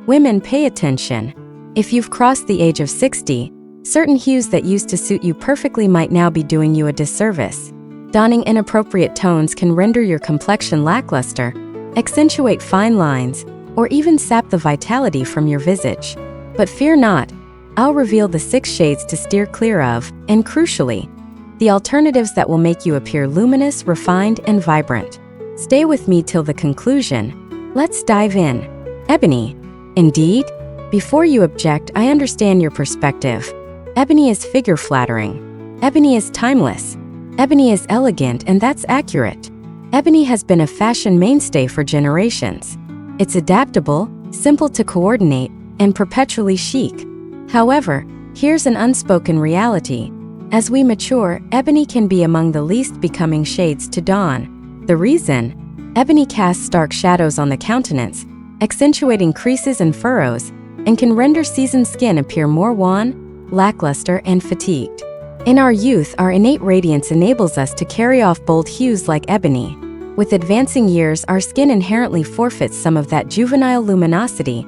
Women, pay attention. If you've crossed the age of 60, certain hues that used to suit you perfectly might now be doing you a disservice. Donning inappropriate tones can render your complexion lackluster, accentuate fine lines, or even sap the vitality from your visage. But fear not, I'll reveal the 6 shades to steer clear of, and crucially, the alternatives that will make you appear luminous, refined, and vibrant. Stay with me till the conclusion. Let's dive in. Ebony. Indeed? Before you object, I understand your perspective. Ebony is figure flattering. Ebony is timeless. Ebony is elegant, and that's accurate. Ebony has been a fashion mainstay for generations. It's adaptable, simple to coordinate, and perpetually chic. However, here's an unspoken reality. As we mature, ebony can be among the least becoming shades to don. The reason? Ebony casts stark shadows on the countenance, accentuating creases and furrows, and can render seasoned skin appear more wan, lackluster, and fatigued. In our youth, our innate radiance enables us to carry off bold hues like ebony. With advancing years, our skin inherently forfeits some of that juvenile luminosity,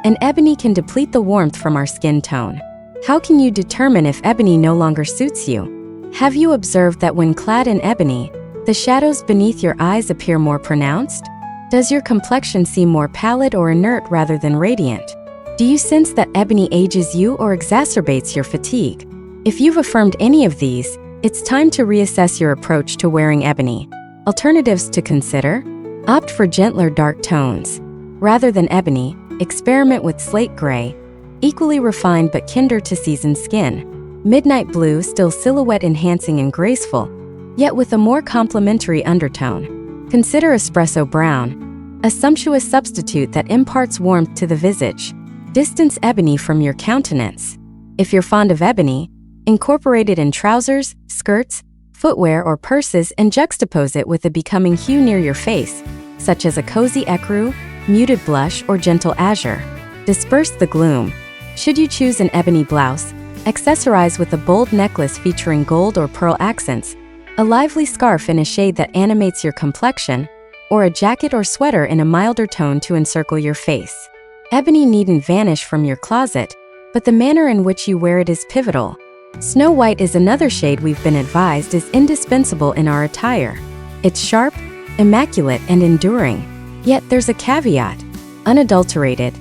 and ebony can deplete the warmth from our skin tone. How can you determine if ebony no longer suits you? Have you observed that when clad in ebony, the shadows beneath your eyes appear more pronounced? Does your complexion seem more pallid or inert rather than radiant? Do you sense that ebony ages you or exacerbates your fatigue? If you've affirmed any of these, it's time to reassess your approach to wearing ebony. Alternatives to consider? Opt for gentler dark tones. Rather than ebony, experiment with slate gray, equally refined but kinder to seasoned skin. Midnight blue, still silhouette enhancing and graceful, yet with a more complementary undertone. Consider espresso brown, a sumptuous substitute that imparts warmth to the visage. Distance ebony from your countenance. If you're fond of ebony, incorporate it in trousers, skirts, footwear, or purses and juxtapose it with a becoming hue near your face, such as a cozy ecru, muted blush, or gentle azure. Disperse the gloom. Should you choose an ebony blouse, accessorize with a bold necklace featuring gold or pearl accents, a lively scarf in a shade that animates your complexion, or a jacket or sweater in a milder tone to encircle your face. Ebony needn't vanish from your closet, but the manner in which you wear it is pivotal. Snow white is another shade we've been advised is indispensable in our attire. It's sharp, immaculate, and enduring. Yet there's a caveat. Unadulterated,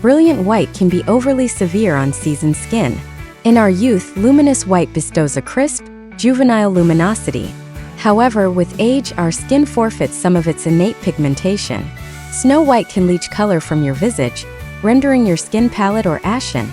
brilliant white can be overly severe on seasoned skin. In our youth, luminous white bestows a crisp, juvenile luminosity. However, with age, our skin forfeits some of its innate pigmentation. Snow white can leach color from your visage, rendering your skin pallid or ashen,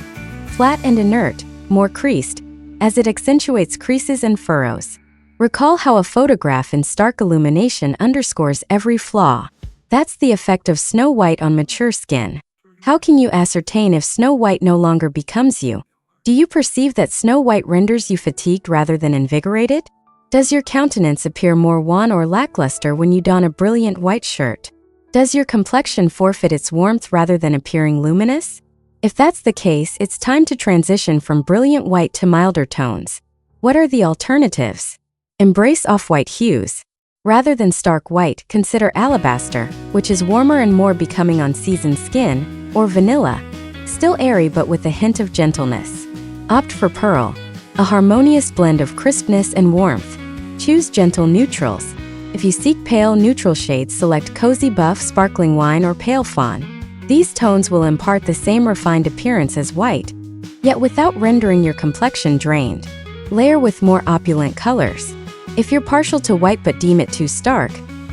flat and inert, more creased, as it accentuates creases and furrows. Recall how a photograph in stark illumination underscores every flaw. That's the effect of snow white on mature skin. How can you ascertain if snow white no longer becomes you? Do you perceive that snow white renders you fatigued rather than invigorated? Does your countenance appear more wan or lackluster when you don a brilliant white shirt? Does your complexion forfeit its warmth rather than appearing luminous? If that's the case, it's time to transition from brilliant white to milder tones. What are the alternatives? Embrace off-white hues. Rather than stark white, consider alabaster, which is warmer and more becoming on seasoned skin, or vanilla, still airy but with a hint of gentleness. Opt for pearl, a harmonious blend of crispness and warmth. Choose gentle neutrals. If you seek pale, neutral shades, select cozy buff, sparkling wine, or pale fawn. These tones will impart the same refined appearance as white, yet without rendering your complexion drained. Layer with more opulent colors. If you're partial to white but deem it too stark,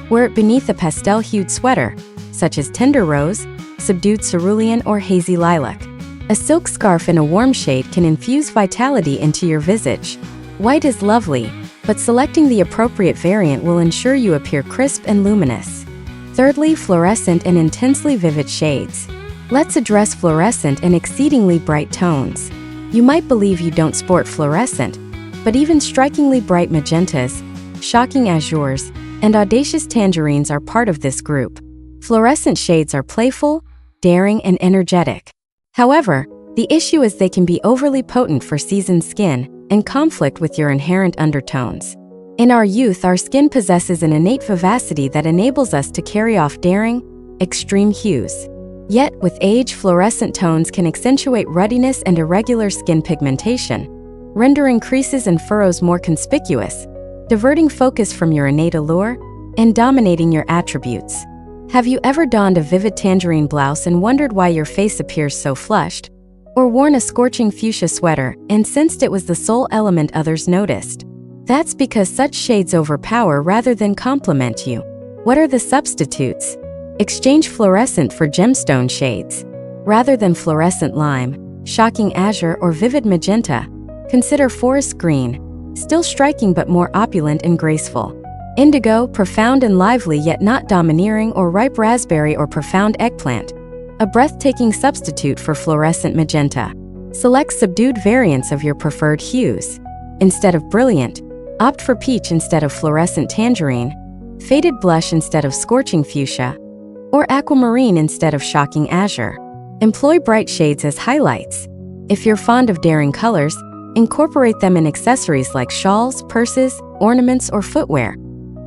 wear it beneath a pastel-hued sweater, such as tender rose, subdued cerulean, or hazy lilac. A silk scarf in a warm shade can infuse vitality into your visage. White is lovely, but selecting the appropriate variant will ensure you appear crisp and luminous. Thirdly, fluorescent and intensely vivid shades. Let's address fluorescent and exceedingly bright tones. You might believe you don't sport fluorescent, but even strikingly bright magentas, shocking azures, and audacious tangerines are part of this group. Fluorescent shades are playful, daring, and energetic. However, the issue is they can be overly potent for seasoned skin and conflict with your inherent undertones. In our youth, our skin possesses an innate vivacity that enables us to carry off daring, extreme hues. Yet, with age, fluorescent tones can accentuate ruddiness and irregular skin pigmentation, rendering creases and furrows more conspicuous, diverting focus from your innate allure and dominating your attributes. Have you ever donned a vivid tangerine blouse and wondered why your face appears so flushed? Or worn a scorching fuchsia sweater and sensed it was the sole element others noticed? That's because such shades overpower rather than complement you. What are the substitutes? Exchange fluorescent for gemstone shades. Rather than fluorescent lime, shocking azure, or vivid magenta, consider forest green, still striking but more opulent and graceful. Indigo, profound and lively yet not domineering, or ripe raspberry or profound eggplant, a breathtaking substitute for fluorescent magenta. Select subdued variants of your preferred hues. Instead of brilliant, opt for peach instead of fluorescent tangerine, faded blush instead of scorching fuchsia, or aquamarine instead of shocking azure. Employ bright shades as highlights. If you're fond of daring colors, incorporate them in accessories like shawls, purses, ornaments, or footwear.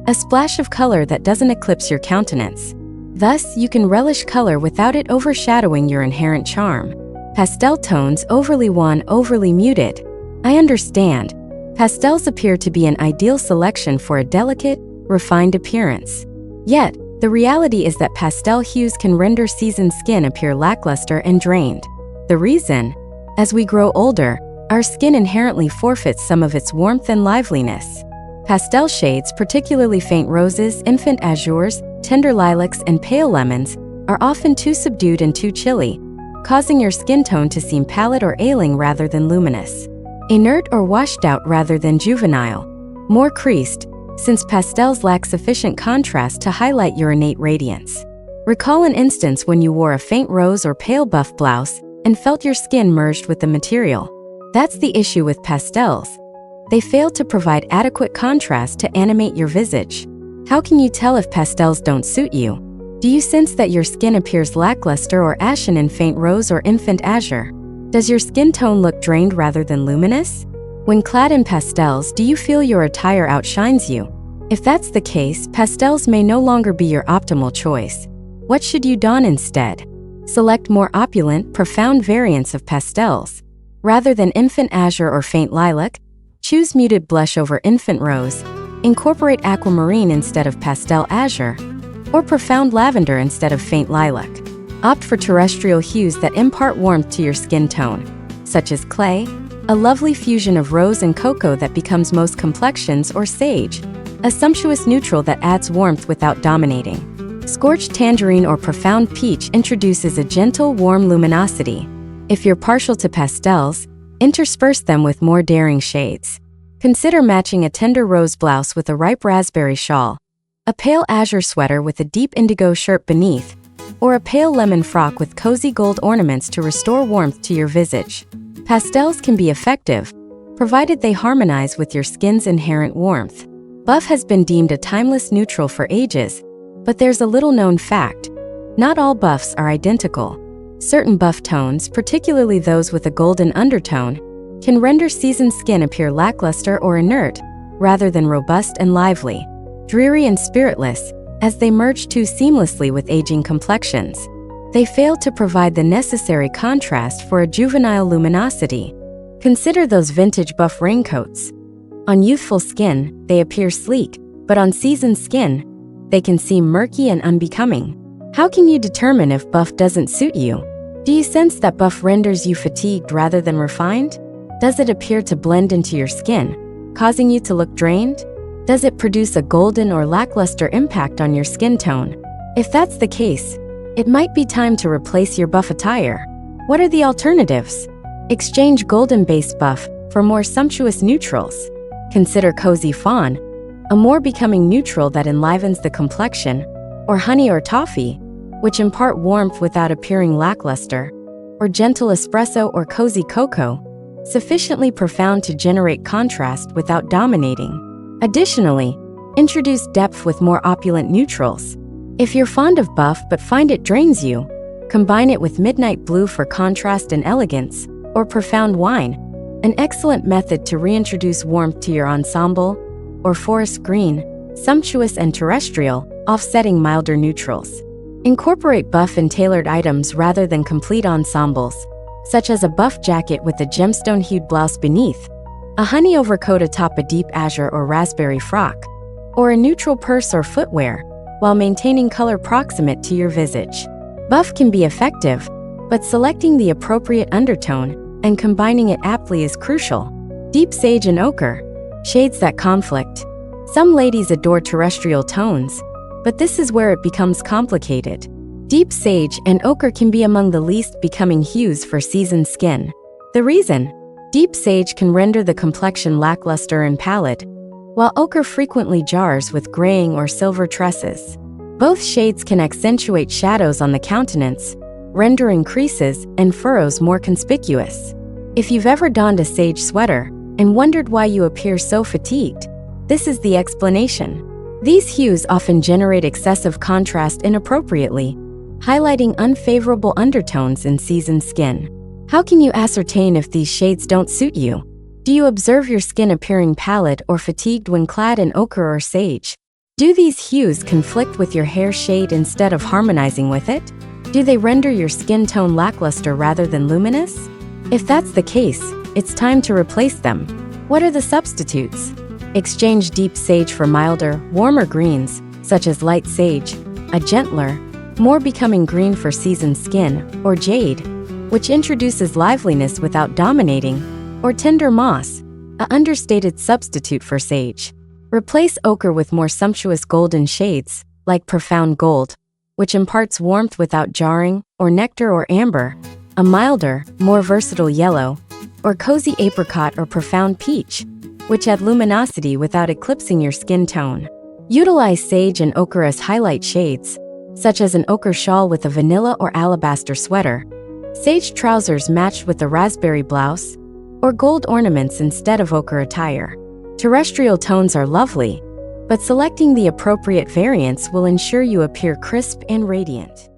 A splash of color that doesn't eclipse your countenance. Thus, you can relish color without it overshadowing your inherent charm. Pastel tones, overly wan, overly muted. I understand. Pastels appear to be an ideal selection for a delicate, refined appearance. Yet, the reality is that pastel hues can render seasoned skin appear lackluster and drained. The reason? As we grow older, our skin inherently forfeits some of its warmth and liveliness. Pastel shades, particularly faint roses, infant azures, tender lilacs, and pale lemons, are often too subdued and too chilly, causing your skin tone to seem pallid or ailing rather than luminous. Inert or washed out rather than juvenile. More creased, since pastels lack sufficient contrast to highlight your innate radiance. Recall an instance when you wore a faint rose or pale buff blouse and felt your skin merged with the material. That's the issue with pastels. They fail to provide adequate contrast to animate your visage. How can you tell if pastels don't suit you? Do you sense that your skin appears lackluster or ashen in faint rose or infant azure? Does your skin tone look drained rather than luminous? When clad in pastels, do you feel your attire outshines you? If that's the case, pastels may no longer be your optimal choice. What should you don instead? Select more opulent, profound variants of pastels. Rather than infant azure or faint lilac, choose muted blush over infant rose, incorporate aquamarine instead of pastel azure, or profound lavender instead of faint lilac. Opt for terrestrial hues that impart warmth to your skin tone, such as clay, a lovely fusion of rose and cocoa that becomes most complexions, or sage, a sumptuous neutral that adds warmth without dominating. Scorched tangerine or profound peach introduces a gentle, warm luminosity. If you're partial to pastels, intersperse them with more daring shades. Consider matching a tender rose blouse with a ripe raspberry shawl, a pale azure sweater with a deep indigo shirt beneath, or a pale lemon frock with cozy gold ornaments to restore warmth to your visage. Pastels can be effective, provided they harmonize with your skin's inherent warmth. Buff has been deemed a timeless neutral for ages, but there's a little-known fact. Not all buffs are identical. Certain buff tones, particularly those with a golden undertone, can render seasoned skin appear lackluster or inert, rather than robust and lively, dreary and spiritless, as they merge too seamlessly with aging complexions. They fail to provide the necessary contrast for a juvenile luminosity. Consider those vintage buff raincoats. On youthful skin, they appear sleek, but on seasoned skin, they can seem murky and unbecoming. How can you determine if buff doesn't suit you? Do you sense that buff renders you fatigued rather than refined? Does it appear to blend into your skin, causing you to look drained? Does it produce a golden or lackluster impact on your skin tone? If that's the case, it might be time to replace your buff attire. What are the alternatives? Exchange golden-based buff for more sumptuous neutrals. Consider cozy fawn, a more becoming neutral that enlivens the complexion, or honey or toffee, which impart warmth without appearing lackluster, or gentle espresso or cozy cocoa, sufficiently profound to generate contrast without dominating. Additionally, introduce depth with more opulent neutrals. If you're fond of buff but find it drains you, combine it with midnight blue for contrast and elegance, or profound wine, an excellent method to reintroduce warmth to your ensemble, or forest green, sumptuous and terrestrial, offsetting milder neutrals. Incorporate buff and tailored items rather than complete ensembles, such as a buff jacket with a gemstone-hued blouse beneath, a honey overcoat atop a deep azure or raspberry frock, or a neutral purse or footwear, while maintaining color proximate to your visage. Buff can be effective, but selecting the appropriate undertone and combining it aptly is crucial. Deep sage and ochre, shades that conflict. Some ladies adore terrestrial tones, but this is where it becomes complicated. Deep sage and ochre can be among the least becoming hues for seasoned skin. The reason? Deep sage can render the complexion lackluster and pallid, while ochre frequently jars with graying or silver tresses. Both shades can accentuate shadows on the countenance, rendering creases and furrows more conspicuous. If you've ever donned a sage sweater and wondered why you appear so fatigued, this is the explanation. These hues often generate excessive contrast inappropriately, highlighting unfavorable undertones in seasoned skin. How can you ascertain if these shades don't suit you? Do you observe your skin appearing pallid or fatigued when clad in ochre or sage? Do these hues conflict with your hair shade instead of harmonizing with it? Do they render your skin tone lackluster rather than luminous? If that's the case, it's time to replace them. What are the substitutes? Exchange deep sage for milder, warmer greens, such as light sage, a gentler, more becoming green for seasoned skin, or jade, which introduces liveliness without dominating, or tender moss, an understated substitute for sage. Replace ochre with more sumptuous golden shades, like profound gold, which imparts warmth without jarring, or nectar or amber, a milder, more versatile yellow, or cozy apricot or profound peach, which add luminosity without eclipsing your skin tone. Utilize sage and ochre as highlight shades, such as an ochre shawl with a vanilla or alabaster sweater, sage trousers matched with a raspberry blouse, or gold ornaments instead of ochre attire. Terrestrial tones are lovely, but selecting the appropriate variants will ensure you appear crisp and radiant.